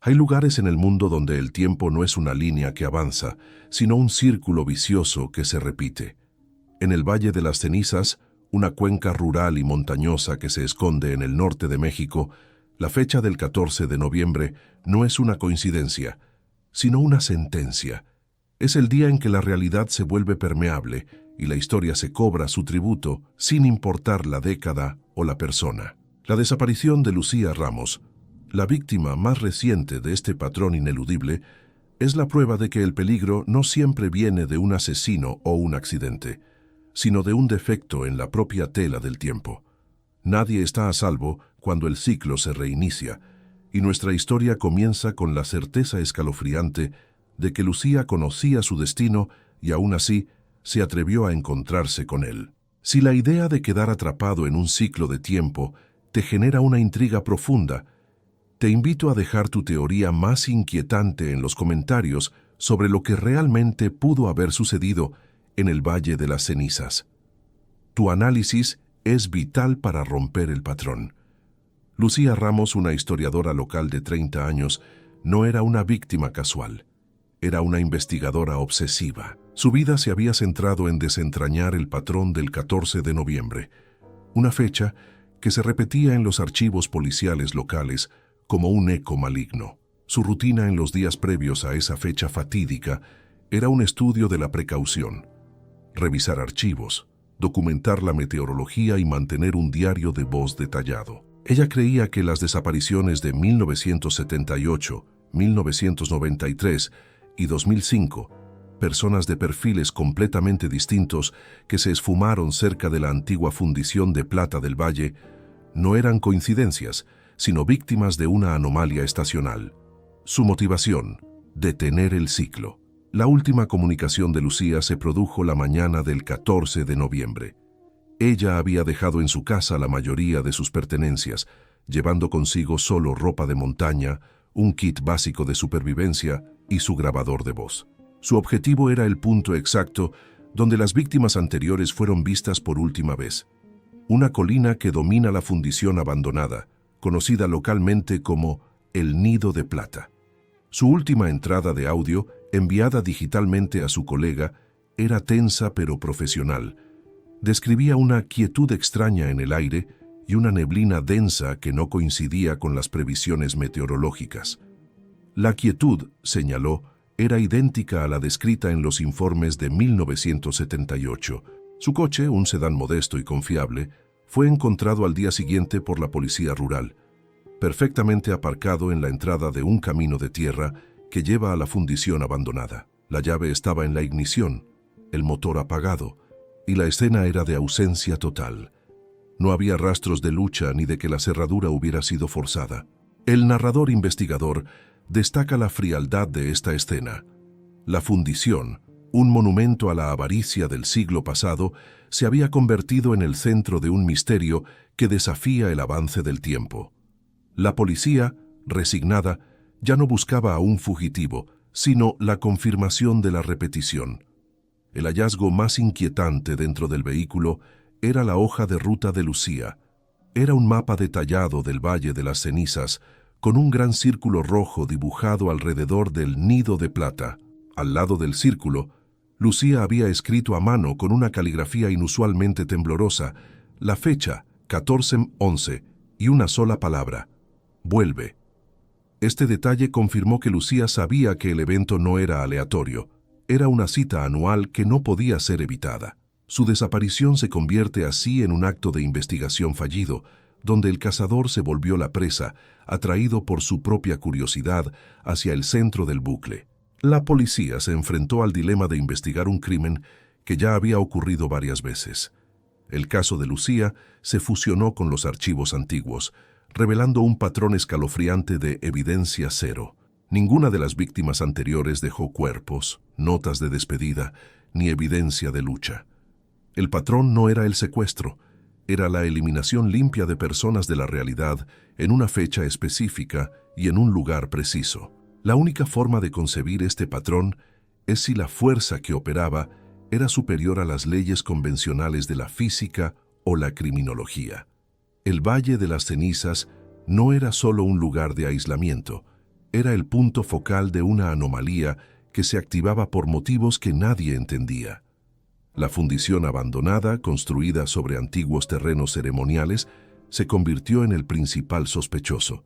Hay lugares en el mundo donde el tiempo no es una línea que avanza, sino un círculo vicioso que se repite. En el Valle de las Cenizas, una cuenca rural y montañosa que se esconde en el norte de México, la fecha del 14 de noviembre no es una coincidencia, sino una sentencia. Es el día en que la realidad se vuelve permeable y la historia se cobra su tributo sin importar la década o la persona. La desaparición de Lucía Ramos, la víctima más reciente de este patrón ineludible, es la prueba de que el peligro no siempre viene de un asesino o un accidente, sino de un defecto en la propia tela del tiempo. Nadie está a salvo cuando el ciclo se reinicia, y nuestra historia comienza con la certeza escalofriante de que Lucía conocía su destino y aún así se atrevió a encontrarse con él. Si la idea de quedar atrapado en un ciclo de tiempo te genera una intriga profunda, te invito a dejar tu teoría más inquietante en los comentarios sobre lo que realmente pudo haber sucedido en el Valle de las Cenizas. Tu análisis es vital para romper el patrón. Lucía Ramos, una historiadora local de 30 años, no era una víctima casual. Era una investigadora obsesiva. Su vida se había centrado en desentrañar el patrón del 14 de noviembre, una fecha que se repetía en los archivos policiales locales como un eco maligno. Su rutina en los días previos a esa fecha fatídica era un estudio de la precaución: revisar archivos, documentar la meteorología y mantener un diario de voz detallado. Ella creía que las desapariciones de 1978, 1993 y 2005, personas de perfiles completamente distintos que se esfumaron cerca de la antigua fundición de plata del Valle, no eran coincidencias, sino víctimas de una anomalía estacional. Su motivación: detener el ciclo. La última comunicación de Lucía se produjo la mañana del 14 de noviembre. Ella había dejado en su casa la mayoría de sus pertenencias, llevando consigo solo ropa de montaña, un kit básico de supervivencia y su grabador de voz. Su objetivo era el punto exacto donde las víctimas anteriores fueron vistas por última vez: una colina que domina la fundición abandonada, conocida localmente como el Nido de Plata. Su última entrada de audio, enviada digitalmente a su colega, era tensa pero profesional. Describía una quietud extraña en el aire y una neblina densa que no coincidía con las previsiones meteorológicas. La quietud, señaló, era idéntica a la descrita en los informes de 1978. Su coche, un sedán modesto y confiable, fue encontrado al día siguiente por la policía rural, perfectamente aparcado en la entrada de un camino de tierra que lleva a la fundición abandonada. La llave estaba en la ignición, el motor apagado, y la escena era de ausencia total. No había rastros de lucha ni de que la cerradura hubiera sido forzada. El narrador investigador destaca la frialdad de esta escena. La fundición, un monumento a la avaricia del siglo pasado, se había convertido en el centro de un misterio que desafía el avance del tiempo. La policía, resignada, ya no buscaba a un fugitivo, sino la confirmación de la repetición. El hallazgo más inquietante dentro del vehículo era la hoja de ruta de Lucía. Era un mapa detallado del Valle de las Cenizas, con un gran círculo rojo dibujado alrededor del Nido de Plata. Al lado del círculo, Lucía había escrito a mano con una caligrafía inusualmente temblorosa la fecha 14/11 y una sola palabra: vuelve. Este detalle confirmó que Lucía sabía que el evento no era aleatorio. Era una cita anual que no podía ser evitada. Su desaparición se convierte así en un acto de investigación fallido, donde el cazador se volvió la presa, atraído por su propia curiosidad hacia el centro del bucle. La policía se enfrentó al dilema de investigar un crimen que ya había ocurrido varias veces. El caso de Lucía se fusionó con los archivos antiguos, revelando un patrón escalofriante de evidencia cero. Ninguna de las víctimas anteriores dejó cuerpos, notas de despedida, ni evidencia de lucha. El patrón no era el secuestro, era la eliminación limpia de personas de la realidad en una fecha específica y en un lugar preciso. La única forma de concebir este patrón es si la fuerza que operaba era superior a las leyes convencionales de la física o la criminología. El Valle de las Cenizas no era solo un lugar de aislamiento, Era el punto focal de una anomalía que se activaba por motivos que nadie entendía. La fundición abandonada, construida sobre antiguos terrenos ceremoniales, se convirtió en el principal sospechoso.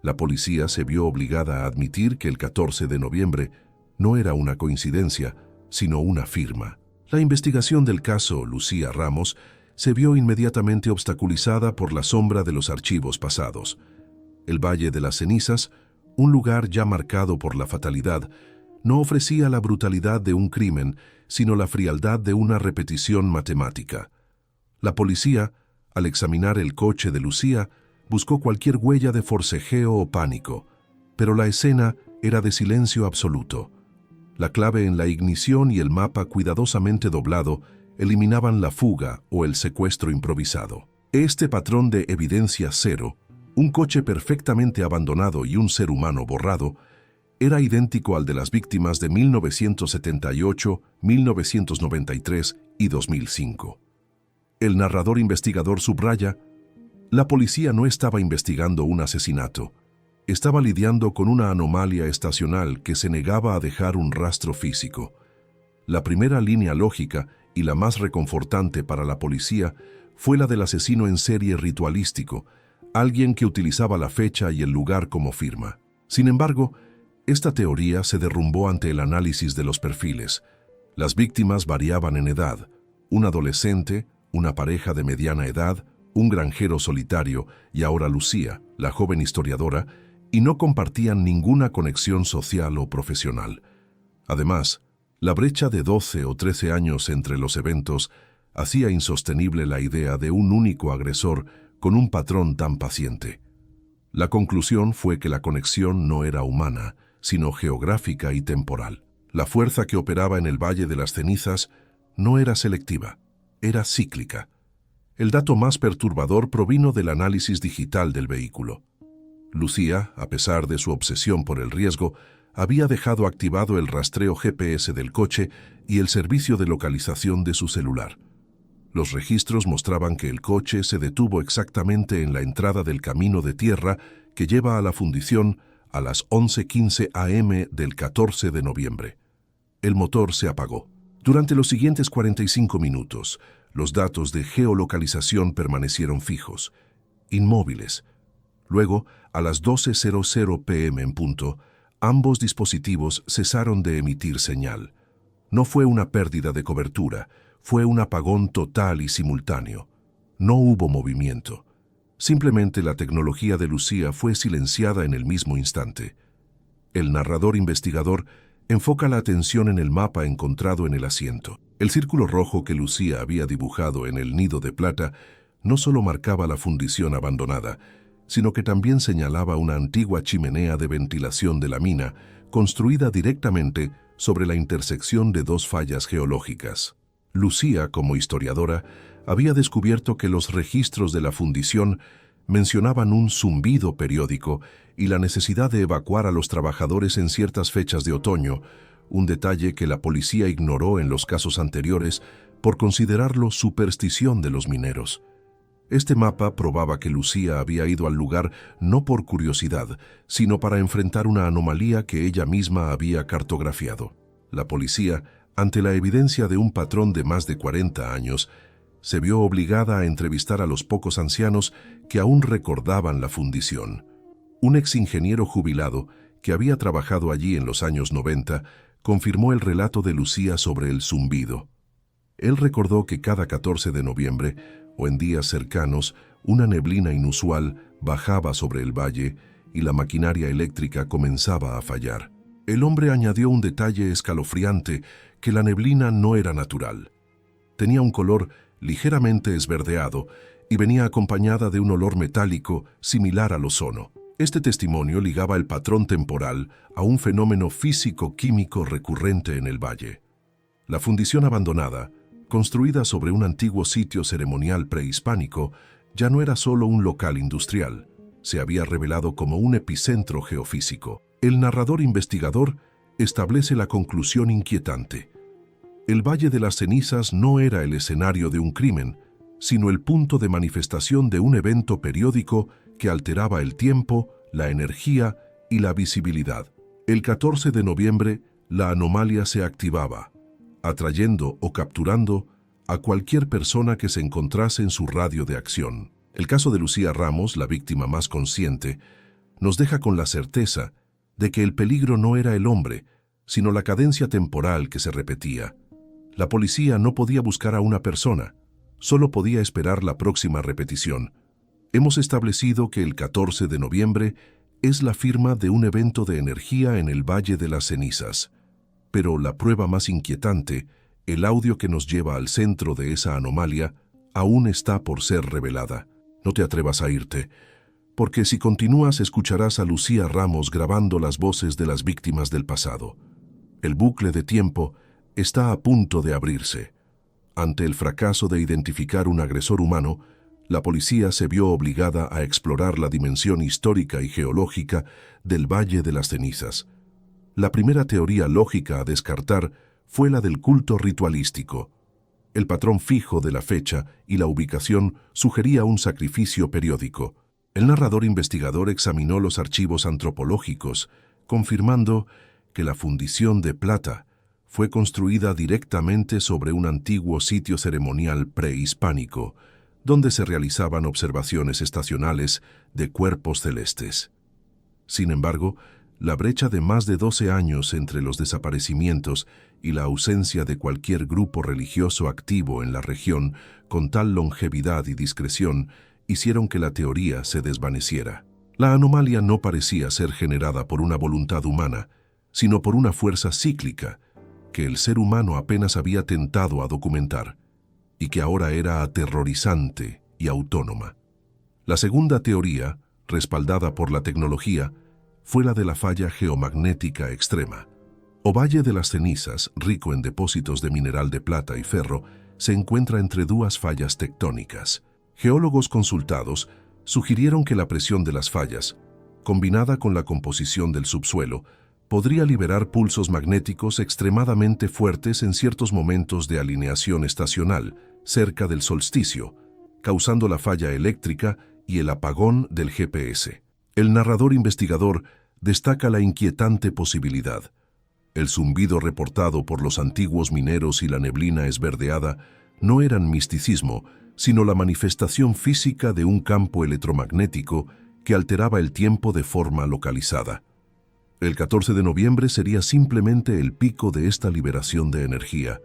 La policía se vio obligada a admitir que el 14 de noviembre no era una coincidencia, sino una firma. La investigación del caso Lucía Ramos se vio inmediatamente obstaculizada por la sombra de los archivos pasados. El Valle de las Cenizas, un lugar ya marcado por la fatalidad, no ofrecía la brutalidad de un crimen, sino la frialdad de una repetición matemática. La policía, al examinar el coche de Lucía, buscó cualquier huella de forcejeo o pánico, pero la escena era de silencio absoluto. La clave en la ignición y el mapa cuidadosamente doblado eliminaban la fuga o el secuestro improvisado. Este patrón de evidencia cero, un coche perfectamente abandonado y un ser humano borrado, era idéntico al de las víctimas de 1978, 1993 y 2005. El narrador investigador subraya: la policía no estaba investigando un asesinato, estaba lidiando con una anomalía estacional que se negaba a dejar un rastro físico. La primera línea lógica y la más reconfortante para la policía fue la del asesino en serie ritualístico, alguien que utilizaba la fecha y el lugar como firma. Sin embargo, esta teoría se derrumbó ante el análisis de los perfiles. Las víctimas variaban en edad: un adolescente, una pareja de mediana edad, un granjero solitario y ahora Lucía, la joven historiadora, y no compartían ninguna conexión social o profesional. Además, la brecha de 12 o 13 años entre los eventos hacía insostenible la idea de un único agresor con un patrón tan paciente. La conclusión fue que la conexión no era humana, sino geográfica y temporal. La fuerza que operaba en el Valle de las Cenizas no era selectiva, era cíclica. El dato más perturbador provino del análisis digital del vehículo. Lucía, a pesar de su obsesión por el riesgo, había dejado activado el rastreo GPS del coche y el servicio de localización de su celular. Los registros mostraban que el coche se detuvo exactamente en la entrada del camino de tierra que lleva a la fundición a las 11:15 am del 14 de noviembre. El motor se apagó. Durante los siguientes 45 minutos, los datos de geolocalización permanecieron fijos, inmóviles. Luego, a las 12:00 p.m. en punto, ambos dispositivos cesaron de emitir señal. No fue una pérdida de cobertura, fue un apagón total y simultáneo. No hubo movimiento. Simplemente la tecnología de Lucía fue silenciada en el mismo instante. El narrador investigador enfoca la atención en el mapa encontrado en el asiento. El círculo rojo que Lucía había dibujado en el nido de plata no solo marcaba la fundición abandonada, sino que también señalaba una antigua chimenea de ventilación de la mina, construida directamente sobre la intersección de dos fallas geológicas. Lucía, como historiadora, había descubierto que los registros de la fundición mencionaban un zumbido periódico y la necesidad de evacuar a los trabajadores en ciertas fechas de otoño, un detalle que la policía ignoró en los casos anteriores por considerarlo superstición de los mineros. Este mapa probaba que Lucía había ido al lugar no por curiosidad, sino para enfrentar una anomalía que ella misma había cartografiado. La policía, ante la evidencia de un patrón de más de 40 años, se vio obligada a entrevistar a los pocos ancianos que aún recordaban la fundición. Un exingeniero jubilado, que había trabajado allí en los años 90, confirmó el relato de Lucía sobre el zumbido. Él recordó que cada 14 de noviembre, o en días cercanos, una neblina inusual bajaba sobre el valle y la maquinaria eléctrica comenzaba a fallar. El hombre añadió un detalle escalofriante: que la neblina no era natural. Tenía un color ligeramente esverdeado y venía acompañada de un olor metálico similar al ozono. Este testimonio ligaba el patrón temporal a un fenómeno físico-químico recurrente en el valle. La fundición abandonada, construida sobre un antiguo sitio ceremonial prehispánico, ya no era solo un local industrial, se había revelado como un epicentro geofísico. El narrador investigador establece la conclusión inquietante: el Valle de las Cenizas no era el escenario de un crimen, sino el punto de manifestación de un evento periódico que alteraba el tiempo, la energía y la visibilidad. El 14 de noviembre, la anomalía se activaba, atrayendo o capturando a cualquier persona que se encontrase en su radio de acción. El caso de Lucía Ramos, la víctima más consciente, nos deja con la certeza de que el peligro no era el hombre, sino la cadencia temporal que se repetía. La policía no podía buscar a una persona, solo podía esperar la próxima repetición. Hemos establecido que el 14 de noviembre es la firma de un evento de energía en el Valle de las Cenizas. Pero la prueba más inquietante, el audio que nos lleva al centro de esa anomalía, aún está por ser revelada. No te atrevas a irte, porque si continúas escucharás a Lucía Ramos grabando las voces de las víctimas del pasado. El bucle de tiempo está a punto de abrirse. Ante el fracaso de identificar un agresor humano, la policía se vio obligada a explorar la dimensión histórica y geológica del Valle de las Cenizas. La primera teoría lógica a descartar fue la del culto ritualístico. El patrón fijo de la fecha y la ubicación sugería un sacrificio periódico. El narrador investigador examinó los archivos antropológicos, confirmando que la fundición de plata fue construida directamente sobre un antiguo sitio ceremonial prehispánico, donde se realizaban observaciones estacionales de cuerpos celestes. Sin embargo, la brecha de más de 12 años entre los desaparecimientos y la ausencia de cualquier grupo religioso activo en la región con tal longevidad y discreción hicieron que la teoría se desvaneciera. La anomalía no parecía ser generada por una voluntad humana, sino por una fuerza cíclica que el ser humano apenas había tentado a documentar y que ahora era aterrorizante y autónoma. La segunda teoría, respaldada por la tecnología, fue la de la falla geomagnética extrema. O Valle de las Cenizas, rico en depósitos de mineral de plata y ferro, se encuentra entre dos fallas tectónicas. Geólogos consultados sugirieron que la presión de las fallas, combinada con la composición del subsuelo, podría liberar pulsos magnéticos extremadamente fuertes en ciertos momentos de alineación estacional, cerca del solsticio, causando la falla eléctrica y el apagón del GPS. El narrador investigador destaca la inquietante posibilidad. El zumbido reportado por los antiguos mineros y la neblina esverdeada no eran misticismo, sino la manifestación física de un campo electromagnético que alteraba el tiempo de forma localizada. El 14 de noviembre sería simplemente el pico de esta liberación de energía.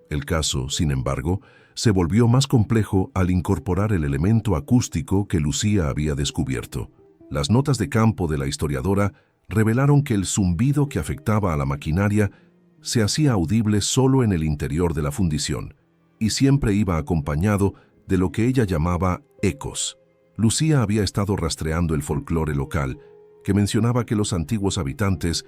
El caso, sin embargo, se volvió más complejo al incorporar el elemento acústico que Lucía había descubierto. Las notas de campo de la historiadora revelaron que el zumbido que afectaba a la maquinaria se hacía audible solo en el interior de la fundición y siempre iba acompañado de lo que ella llamaba ecos. Lucía había estado rastreando el folclore local, que mencionaba que los antiguos habitantes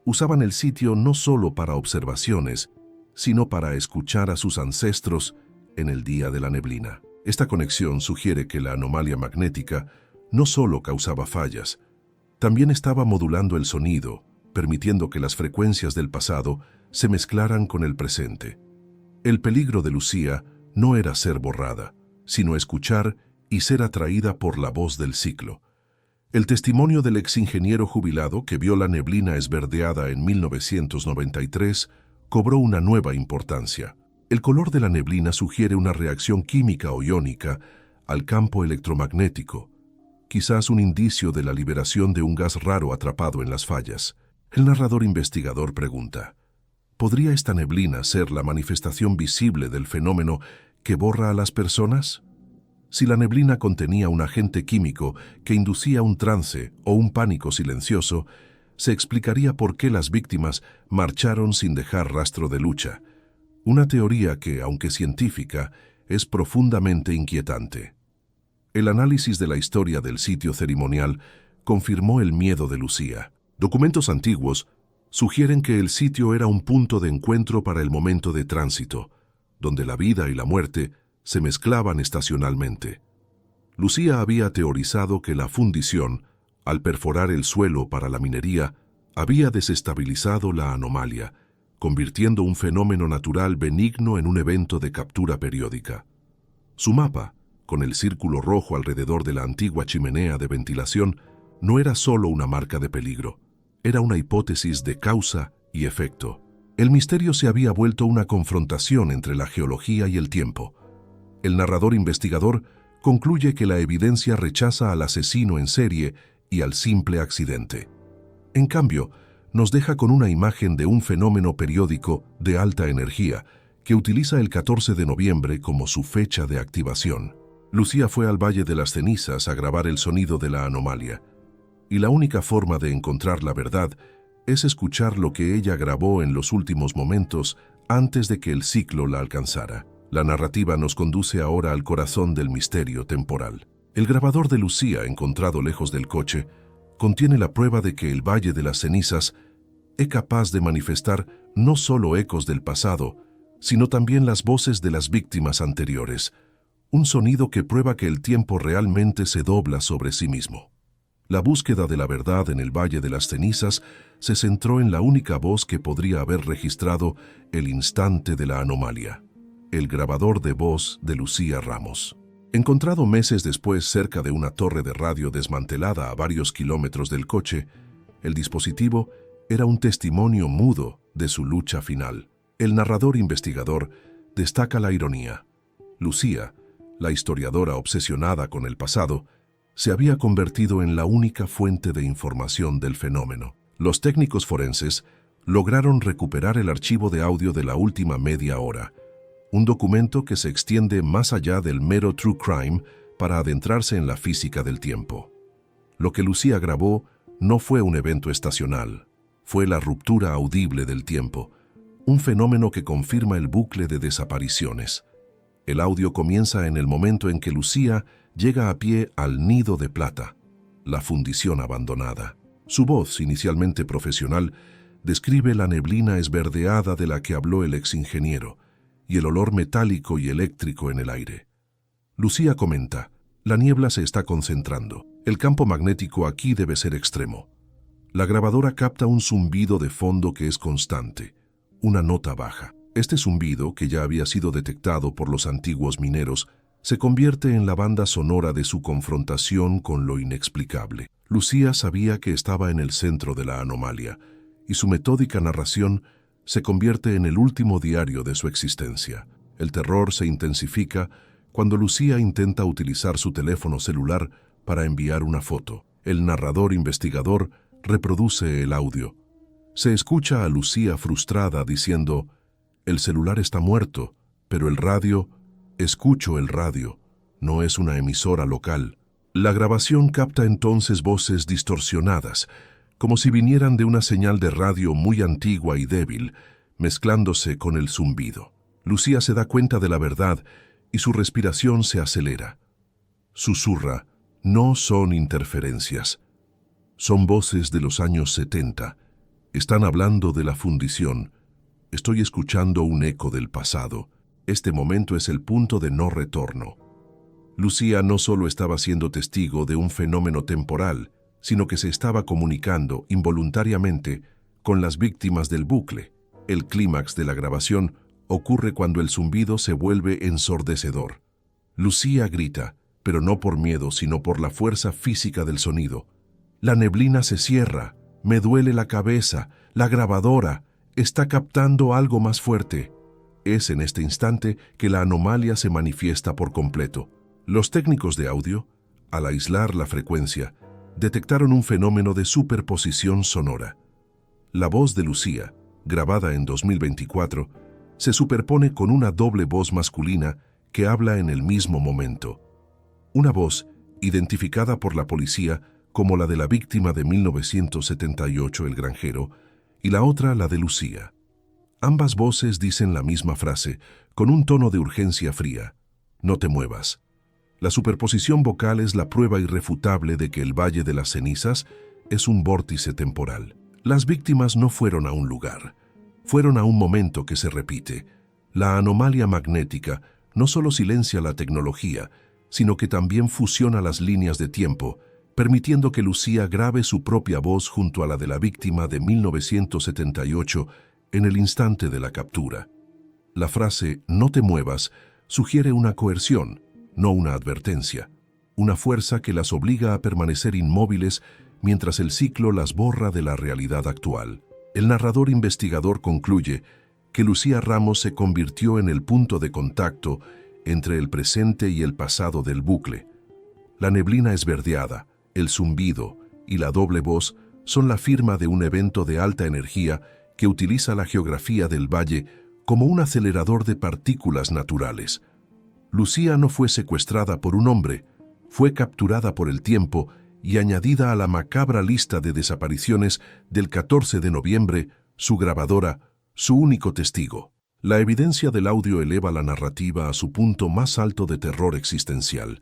usaban el sitio no solo para observaciones, sino para escuchar a sus ancestros en el día de la neblina. Esta conexión sugiere que la anomalía magnética no solo causaba fallas, también estaba modulando el sonido, permitiendo que las frecuencias del pasado se mezclaran con el presente. El peligro de Lucía no era ser borrada, sino escuchar y ser atraída por la voz del ciclo. El testimonio del exingeniero jubilado que vio la neblina esverdeada en 1993 cobró una nueva importancia. El color de la neblina sugiere una reacción química o iónica al campo electromagnético, quizás un indicio de la liberación de un gas raro atrapado en las fallas. El narrador investigador pregunta, ¿podría esta neblina ser la manifestación visible del fenómeno que borra a las personas? Si la neblina contenía un agente químico que inducía un trance o un pánico silencioso, se explicaría por qué las víctimas marcharon sin dejar rastro de lucha. Una teoría que, aunque científica, es profundamente inquietante. El análisis de la historia del sitio ceremonial confirmó el miedo de Lucía. Documentos antiguos sugieren que el sitio era un punto de encuentro para el momento de tránsito, donde la vida y la muerte se mezclaban estacionalmente. Lucía había teorizado que la fundición, al perforar el suelo para la minería, había desestabilizado la anomalía, convirtiendo un fenómeno natural benigno en un evento de captura periódica. Su mapa, con el círculo rojo alrededor de la antigua chimenea de ventilación, no era solo una marca de peligro. Era una hipótesis de causa y efecto. El misterio se había vuelto una confrontación entre la geología y el tiempo. El narrador investigador concluye que la evidencia rechaza al asesino en serie y al simple accidente. En cambio, nos deja con una imagen de un fenómeno periódico de alta energía que utiliza el 14 de noviembre como su fecha de activación. Lucía fue al Valle de las Cenizas a grabar el sonido de la anomalía, y la única forma de encontrar la verdad es escuchar lo que ella grabó en los últimos momentos antes de que el ciclo la alcanzara. La narrativa nos conduce ahora al corazón del misterio temporal. El grabador de Lucía, encontrado lejos del coche, contiene la prueba de que el Valle de las Cenizas es capaz de manifestar no solo ecos del pasado, sino también las voces de las víctimas anteriores, un sonido que prueba que el tiempo realmente se dobla sobre sí mismo. La búsqueda de la verdad en el Valle de las Cenizas se centró en la única voz que podría haber registrado el instante de la anomalía: el grabador de voz de Lucía Ramos. Encontrado meses después cerca de una torre de radio desmantelada a varios kilómetros del coche, el dispositivo era un testimonio mudo de su lucha final. El narrador investigador destaca la ironía. Lucía, la historiadora obsesionada con el pasado, se había convertido en la única fuente de información del fenómeno. Los técnicos forenses lograron recuperar el archivo de audio de la última media hora, un documento que se extiende más allá del mero true crime para adentrarse en la física del tiempo. Lo que Lucía grabó no fue un evento estacional, fue la ruptura audible del tiempo, un fenómeno que confirma el bucle de desapariciones. El audio comienza en el momento en que Lucía llega a pie al Nido de Plata, la fundición abandonada. Su voz, inicialmente profesional, describe la neblina esverdeada de la que habló el exingeniero y el olor metálico y eléctrico en el aire. Lucía comenta: la niebla se está concentrando. El campo magnético aquí debe ser extremo. La grabadora capta un zumbido de fondo que es constante, una nota baja. Este zumbido, que ya había sido detectado por los antiguos mineros, se convierte en la banda sonora de su confrontación con lo inexplicable. Lucía sabía que estaba en el centro de la anomalía, y su metódica narración se convierte en el último diario de su existencia. El terror se intensifica cuando Lucía intenta utilizar su teléfono celular para enviar una foto. El narrador investigador reproduce el audio. Se escucha a Lucía frustrada diciendo: el celular está muerto, pero el radio, escucho el radio, no es una emisora local. La grabación capta entonces voces distorsionadas, como si vinieran de una señal de radio muy antigua y débil, mezclándose con el zumbido. Lucía se da cuenta de la verdad y su respiración se acelera. Susurra: no son interferencias. Son voces de los años 70. Están hablando de la fundición. Estoy escuchando un eco del pasado. Este momento es el punto de no retorno. Lucía no solo estaba siendo testigo de un fenómeno temporal, sino que se estaba comunicando involuntariamente con las víctimas del bucle. El clímax de la grabación ocurre cuando el zumbido se vuelve ensordecedor. Lucía grita, pero no por miedo, sino por la fuerza física del sonido. La neblina se cierra, me duele la cabeza, la grabadora está captando algo más fuerte. Es en este instante que la anomalía se manifiesta por completo. Los técnicos de audio, al aislar la frecuencia, detectaron un fenómeno de superposición sonora. La voz de Lucía, grabada en 2024, se superpone con una doble voz masculina que habla en el mismo momento. Una voz identificada por la policía como la de la víctima de 1978, el granjero, y la otra la de Lucía. Ambas voces dicen la misma frase, con un tono de urgencia fría: no te muevas. La superposición vocal es la prueba irrefutable de que el Valle de las Cenizas es un vórtice temporal. Las víctimas no fueron a un lugar, fueron a un momento que se repite. La anomalía magnética no solo silencia la tecnología, sino que también fusiona las líneas de tiempo, permitiendo que Lucía grabe su propia voz junto a la de la víctima de 1978 en el instante de la captura. La frase «no te muevas» sugiere una coerción, no una advertencia, una fuerza que las obliga a permanecer inmóviles mientras el ciclo las borra de la realidad actual. El narrador investigador concluye que Lucía Ramos se convirtió en el punto de contacto entre el presente y el pasado del bucle. La neblina esverdeada, el zumbido y la doble voz son la firma de un evento de alta energía que utiliza la geografía del valle como un acelerador de partículas naturales. Lucía no fue secuestrada por un hombre, fue capturada por el tiempo y añadida a la macabra lista de desapariciones del 14 de noviembre, su grabadora, su único testigo. La evidencia del audio eleva la narrativa a su punto más alto de terror existencial.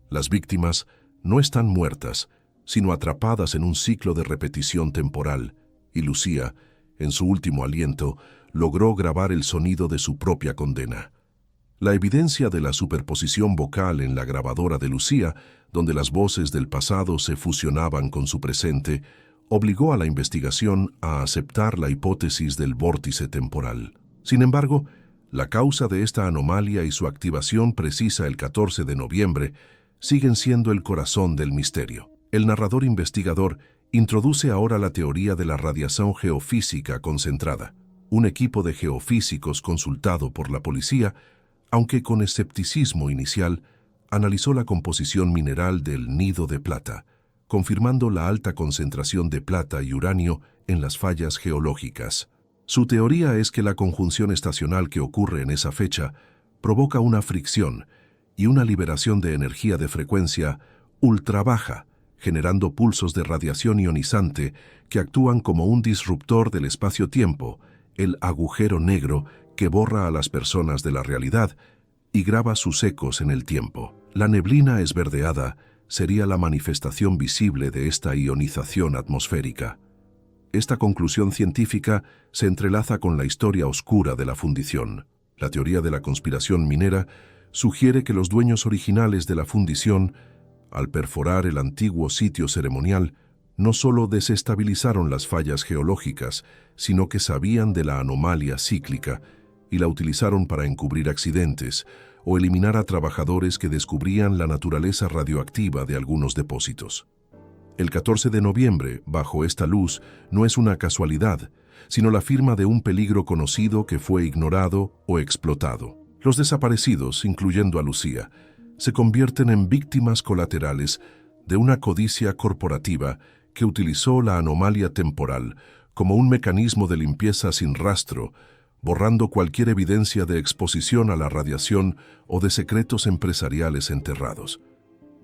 Las víctimas no están muertas, sino atrapadas en un ciclo de repetición temporal, y Lucía, en su último aliento, logró grabar el sonido de su propia condena. La evidencia de la superposición vocal en la grabadora de Lucía, donde las voces del pasado se fusionaban con su presente, obligó a la investigación a aceptar la hipótesis del vórtice temporal. Sin embargo, la causa de esta anomalía y su activación precisa el 14 de noviembre siguen siendo el corazón del misterio. El narrador investigador introduce ahora la teoría de la radiación geofísica concentrada. Un equipo de geofísicos consultado por la policía, aunque con escepticismo inicial, analizó la composición mineral del nido de plata, confirmando la alta concentración de plata y uranio en las fallas geológicas. Su teoría es que la conjunción estacional que ocurre en esa fecha provoca una fricción y una liberación de energía de frecuencia ultra baja, generando pulsos de radiación ionizante que actúan como un disruptor del espacio-tiempo, el agujero negro que borra a las personas de la realidad y graba sus ecos en el tiempo. La neblina esverdeada sería la manifestación visible de esta ionización atmosférica. Esta conclusión científica se entrelaza con la historia oscura de la fundición. La teoría de la conspiración minera sugiere que los dueños originales de la fundición, al perforar el antiguo sitio ceremonial, no solo desestabilizaron las fallas geológicas, sino que sabían de la anomalía cíclica y la utilizaron para encubrir accidentes o eliminar a trabajadores que descubrían la naturaleza radioactiva de algunos depósitos. El 14 de noviembre, bajo esta luz, no es una casualidad, sino la firma de un peligro conocido que fue ignorado o explotado. Los desaparecidos, incluyendo a Lucía, se convierten en víctimas colaterales de una codicia corporativa que utilizó la anomalía temporal como un mecanismo de limpieza sin rastro, borrando cualquier evidencia de exposición a la radiación o de secretos empresariales enterrados.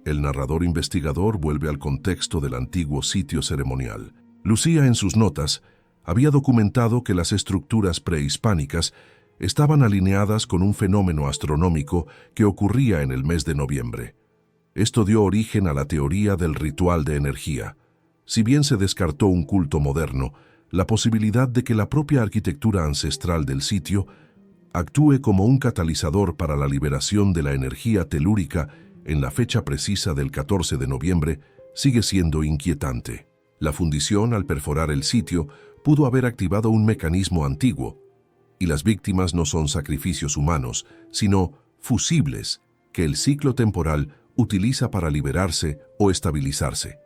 El narrador investigador vuelve al contexto del antiguo sitio ceremonial. Lucía, en sus notas, había documentado que las estructuras prehispánicas estaban alineadas con un fenómeno astronómico que ocurría en el mes de noviembre. Esto dio origen a la teoría del ritual de energía. Si bien se descartó un culto moderno, la posibilidad de que la propia arquitectura ancestral del sitio actúe como un catalizador para la liberación de la energía telúrica en la fecha precisa del 14 de noviembre sigue siendo inquietante. La fundición, al perforar el sitio, pudo haber activado un mecanismo antiguo, y las víctimas no son sacrificios humanos, sino fusibles que el ciclo temporal utiliza para liberarse o estabilizarse.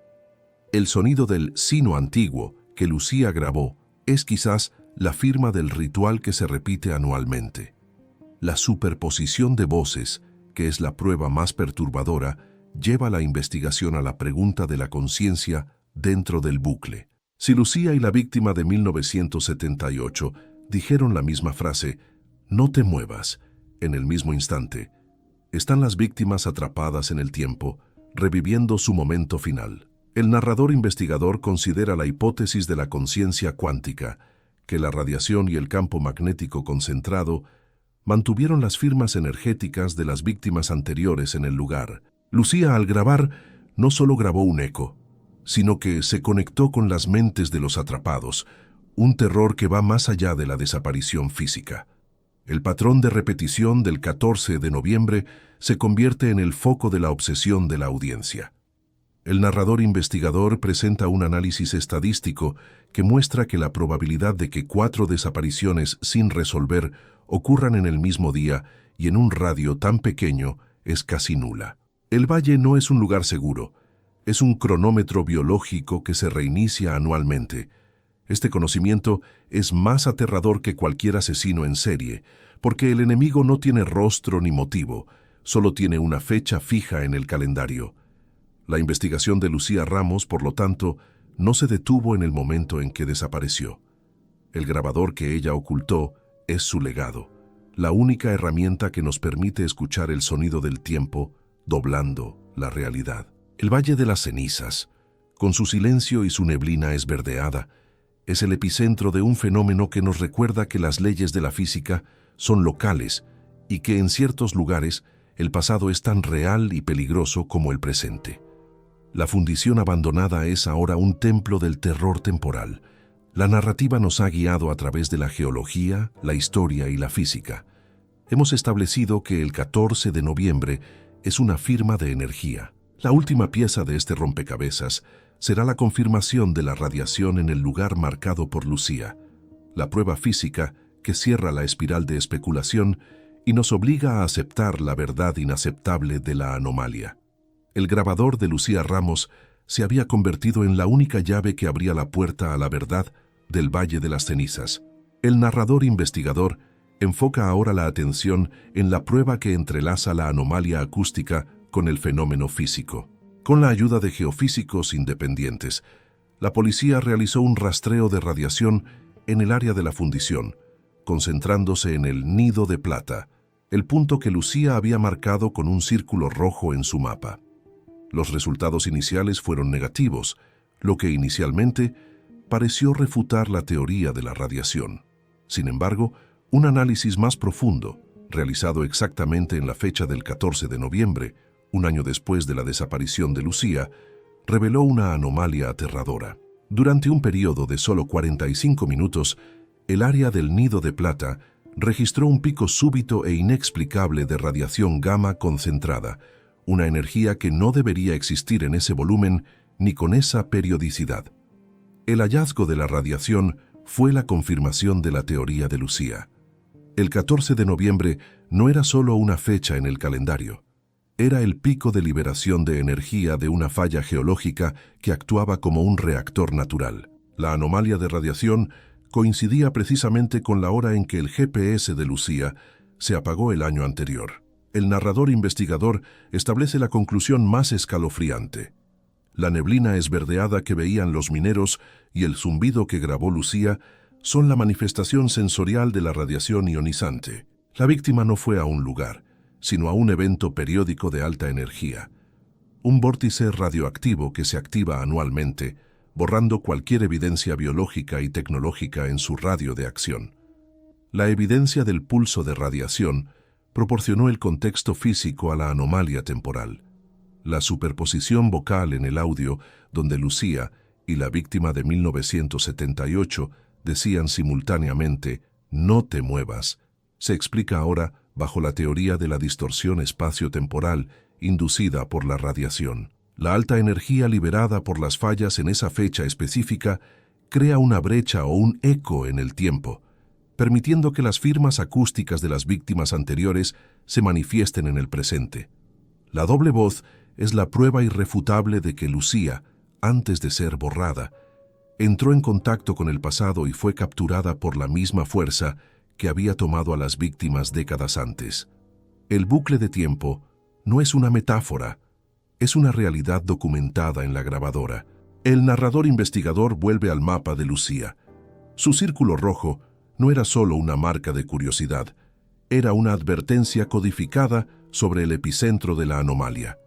El sonido del sino antiguo que Lucía grabó es quizás la firma del ritual que se repite anualmente. La superposición de voces, que es la prueba más perturbadora, lleva la investigación a la pregunta de la conciencia dentro del bucle. Si Lucía y la víctima de 1978 dijeron la misma frase, "No te muevas", en el mismo instante, están las víctimas atrapadas en el tiempo, reviviendo su momento final. El narrador investigador considera la hipótesis de la conciencia cuántica, que la radiación y el campo magnético concentrado mantuvieron las firmas energéticas de las víctimas anteriores en el lugar. Lucía, al grabar, no solo grabó un eco, sino que se conectó con las mentes de los atrapados, un terror que va más allá de la desaparición física. El patrón de repetición del 14 de noviembre se convierte en el foco de la obsesión de la audiencia. El narrador investigador presenta un análisis estadístico que muestra que la probabilidad de que 4 desapariciones sin resolver ocurran en el mismo día y en un radio tan pequeño es casi nula. El valle no es un lugar seguro. Es un cronómetro biológico que se reinicia anualmente. Este conocimiento es más aterrador que cualquier asesino en serie, porque el enemigo no tiene rostro ni motivo, solo tiene una fecha fija en el calendario. La investigación de Lucía Ramos, por lo tanto, no se detuvo en el momento en que desapareció. El grabador que ella ocultó es su legado, la única herramienta que nos permite escuchar el sonido del tiempo doblando la realidad. El Valle de las Cenizas, con su silencio y su neblina esverdeada, es el epicentro de un fenómeno que nos recuerda que las leyes de la física son locales y que en ciertos lugares el pasado es tan real y peligroso como el presente. La fundición abandonada es ahora un templo del terror temporal. La narrativa nos ha guiado a través de la geología, la historia y la física. Hemos establecido que el 14 de noviembre es una firma de energía. La última pieza de este rompecabezas será la confirmación de la radiación en el lugar marcado por Lucía, la prueba física que cierra la espiral de especulación y nos obliga a aceptar la verdad inaceptable de la anomalía. El grabador de Lucía Ramos se había convertido en la única llave que abría la puerta a la verdad del Valle de las Cenizas. El narrador investigador enfoca ahora la atención en la prueba que entrelaza la anomalía acústica con el fenómeno físico. Con la ayuda de geofísicos independientes, la policía realizó un rastreo de radiación en el área de la fundición, concentrándose en el Nido de Plata, el punto que Lucía había marcado con un círculo rojo en su mapa. Los resultados iniciales fueron negativos, lo que inicialmente pareció refutar la teoría de la radiación. Sin embargo, un análisis más profundo, realizado exactamente en la fecha del 14 de noviembre, un año después de la desaparición de Lucía, reveló una anomalía aterradora. Durante un periodo de solo 45 minutos, el área del Nido de Plata registró un pico súbito e inexplicable de radiación gamma concentrada, una energía que no debería existir en ese volumen ni con esa periodicidad. El hallazgo de la radiación fue la confirmación de la teoría de Lucía. El 14 de noviembre no era solo una fecha en el calendario, era el pico de liberación de energía de una falla geológica que actuaba como un reactor natural. La anomalía de radiación coincidía precisamente con la hora en que el GPS de Lucía se apagó el año anterior. El narrador investigador establece la conclusión más escalofriante. La neblina esverdeada que veían los mineros y el zumbido que grabó Lucía son la manifestación sensorial de la radiación ionizante. La víctima no fue a un lugar, sino a un evento periódico de alta energía. Un vórtice radioactivo que se activa anualmente, borrando cualquier evidencia biológica y tecnológica en su radio de acción. La evidencia del pulso de radiación proporcionó el contexto físico a la anomalía temporal. La superposición vocal en el audio, donde Lucía y la víctima de 1978 decían simultáneamente «no te muevas», se explica ahora bajo la teoría de la distorsión espacio-temporal inducida por la radiación. La alta energía liberada por las fallas en esa fecha específica crea una brecha o un eco en el tiempo, permitiendo que las firmas acústicas de las víctimas anteriores se manifiesten en el presente. La doble voz es la prueba irrefutable de que Lucía, antes de ser borrada, entró en contacto con el pasado y fue capturada por la misma fuerza que había tomado a las víctimas décadas antes. El bucle de tiempo no es una metáfora, es una realidad documentada en la grabadora. El narrador investigador vuelve al mapa de Lucía. Su círculo rojo no era solo una marca de curiosidad, era una advertencia codificada sobre el epicentro de la anomalía.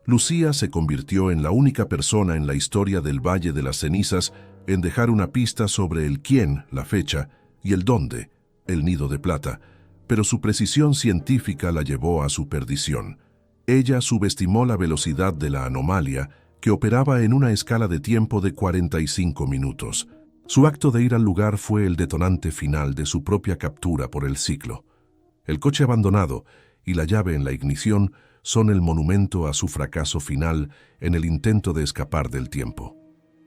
Lucía se convirtió en la única persona en la historia del Valle de las Cenizas en dejar una pista sobre el quién, la fecha, y el dónde, el Nido de Plata, pero su precisión científica la llevó a su perdición. Ella subestimó la velocidad de la anomalía, que operaba en una escala de tiempo de 45 minutos. Su acto de ir al lugar fue el detonante final de su propia captura por el ciclo. El coche abandonado y la llave en la ignición son el monumento a su fracaso final en el intento de escapar del tiempo.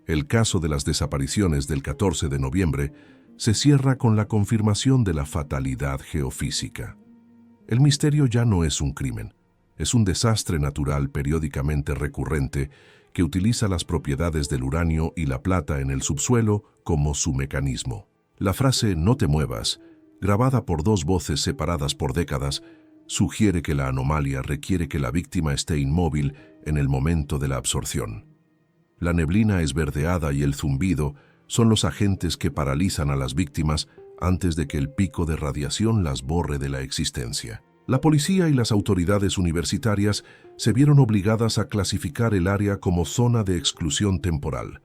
El caso de las desapariciones del 14 de noviembre se cierra con la confirmación de la fatalidad geofísica. El misterio ya no es un crimen, es un desastre natural periódicamente recurrente que utiliza las propiedades del uranio y la plata en el subsuelo como su mecanismo. La frase "no te muevas", grabada por dos voces separadas por décadas, sugiere que la anomalía requiere que la víctima esté inmóvil en el momento de la absorción. La neblina esverdeada y el zumbido son los agentes que paralizan a las víctimas antes de que el pico de radiación las borre de la existencia. La policía y las autoridades universitarias se vieron obligadas a clasificar el área como zona de exclusión temporal,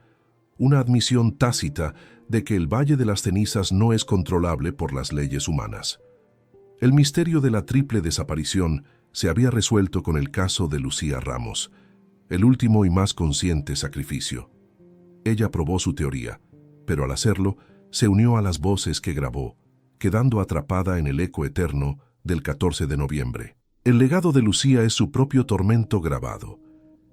una admisión tácita de que el Valle de las Cenizas no es controlable por las leyes humanas. El misterio de la triple desaparición se había resuelto con el caso de Lucía Ramos, el último y más consciente sacrificio. Ella probó su teoría, pero al hacerlo, se unió a las voces que grabó, quedando atrapada en el eco eterno del 14 de noviembre. El legado de Lucía es su propio tormento grabado.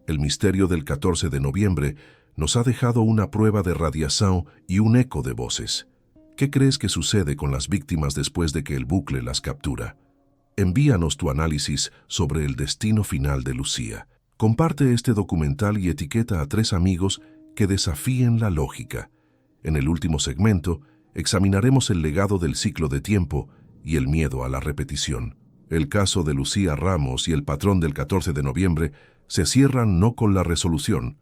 El misterio del 14 de noviembre nos ha dejado una prueba de radiación y un eco de voces. ¿Qué crees que sucede con las víctimas después de que el bucle las captura? Envíanos tu análisis sobre el destino final de Lucía. Comparte este documental y etiqueta a 3 amigos que desafíen la lógica. En el último segmento, examinaremos el legado del ciclo de tiempo y el miedo a la repetición. El caso de Lucía Ramos y el patrón del 14 de noviembre se cierran no con la resolución,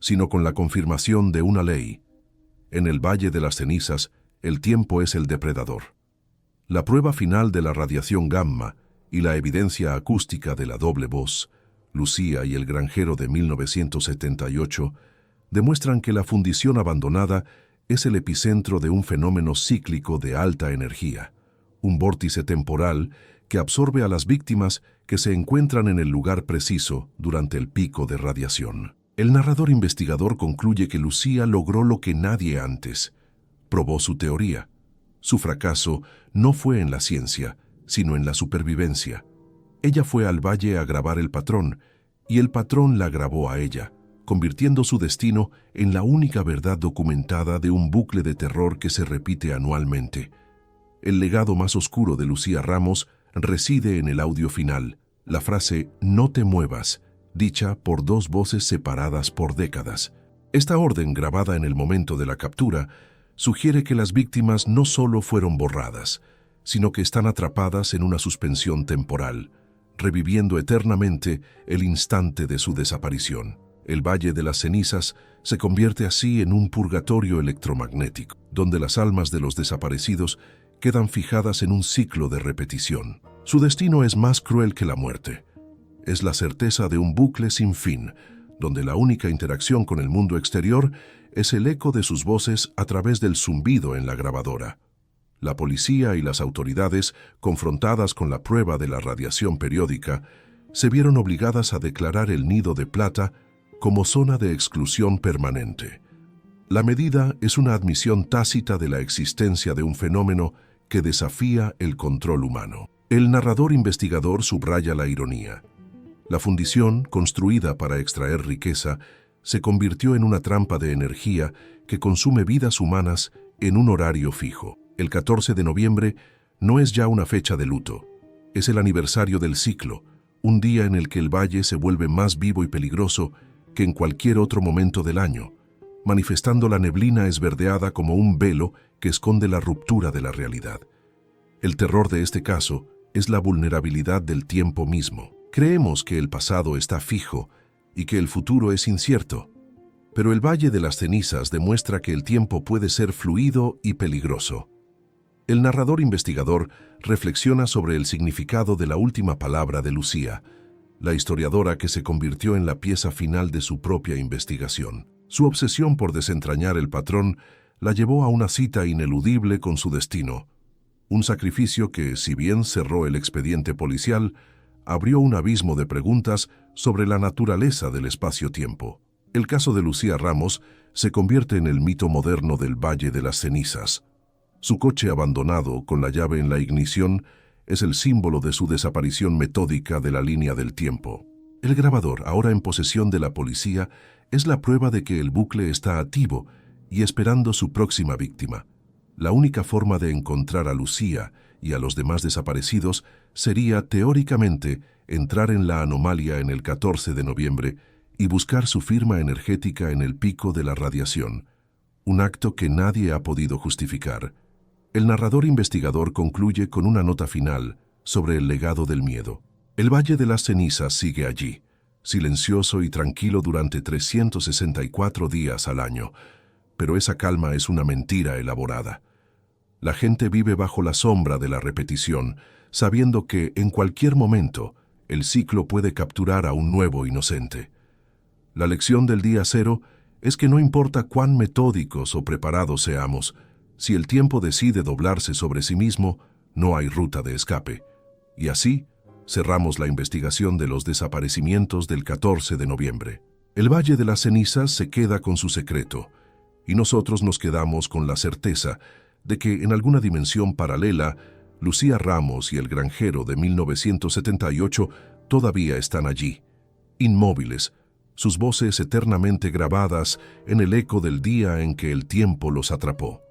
sino con la confirmación de una ley. En el Valle de las Cenizas, el tiempo es el depredador. La prueba final de la radiación gamma y la evidencia acústica de la doble voz, Lucía y el granjero de 1978, demuestran que la fundición abandonada es el epicentro de un fenómeno cíclico de alta energía, un vórtice temporal que absorbe a las víctimas que se encuentran en el lugar preciso durante el pico de radiación. El narrador investigador concluye que Lucía logró lo que nadie antes. Probó su teoría. Su fracaso no fue en la ciencia, sino en la supervivencia. Ella fue al valle a grabar el patrón, y el patrón la grabó a ella, convirtiendo su destino en la única verdad documentada de un bucle de terror que se repite anualmente. El legado más oscuro de Lucía Ramos reside en el audio final, la frase "no te muevas", dicha por 2 voces separadas por décadas. Esta orden, grabada en el momento de la captura, sugiere que las víctimas no solo fueron borradas, sino que están atrapadas en una suspensión temporal, reviviendo eternamente el instante de su desaparición. El Valle de las Cenizas se convierte así en un purgatorio electromagnético, donde las almas de los desaparecidos quedan fijadas en un ciclo de repetición. Su destino es más cruel que la muerte. Es la certeza de un bucle sin fin, donde la única interacción con el mundo exterior es el eco de sus voces a través del zumbido en la grabadora. La policía y las autoridades, confrontadas con la prueba de la radiación periódica, se vieron obligadas a declarar el Nido de Plata como zona de exclusión permanente. La medida es una admisión tácita de la existencia de un fenómeno que desafía el control humano. El narrador investigador subraya la ironía. La fundición, construida para extraer riqueza, se convirtió en una trampa de energía que consume vidas humanas en un horario fijo. El 14 de noviembre no es ya una fecha de luto, es el aniversario del ciclo, un día en el que el valle se vuelve más vivo y peligroso que en cualquier otro momento del año, manifestando la neblina esverdeada como un velo que esconde la ruptura de la realidad. El terror de este caso es la vulnerabilidad del tiempo mismo. Creemos que el pasado está fijo y que el futuro es incierto, pero el Valle de las Cenizas demuestra que el tiempo puede ser fluido y peligroso. El narrador investigador reflexiona sobre el significado de la última palabra de Lucía, la historiadora que se convirtió en la pieza final de su propia investigación. Su obsesión por desentrañar el patrón la llevó a una cita ineludible con su destino, un sacrificio que, si bien cerró el expediente policial, abrió un abismo de preguntas sobre la naturaleza del espacio-tiempo. El caso de Lucía Ramos se convierte en el mito moderno del Valle de las Cenizas. Su coche abandonado, con la llave en la ignición, es el símbolo de su desaparición metódica de la línea del tiempo. El grabador, ahora en posesión de la policía, es la prueba de que el bucle está activo y esperando su próxima víctima. La única forma de encontrar a Lucía y a los demás desaparecidos sería, teóricamente, entrar en la anomalía en el 14 de noviembre y buscar su firma energética en el pico de la radiación, un acto que nadie ha podido justificar. El narrador investigador concluye con una nota final sobre el legado del miedo. El Valle de las Cenizas sigue allí, silencioso y tranquilo durante 364 días al año, pero esa calma es una mentira elaborada. La gente vive bajo la sombra de la repetición, sabiendo que, en cualquier momento, el ciclo puede capturar a un nuevo inocente. La lección del día cero es que no importa cuán metódicos o preparados seamos, si el tiempo decide doblarse sobre sí mismo, no hay ruta de escape. Y así, cerramos la investigación de los desaparecimientos del 14 de noviembre. El Valle de las Cenizas se queda con su secreto, y nosotros nos quedamos con la certeza de que en alguna dimensión paralela, Lucía Ramos y el granjero de 1978 todavía están allí, inmóviles, sus voces eternamente grabadas en el eco del día en que el tiempo los atrapó.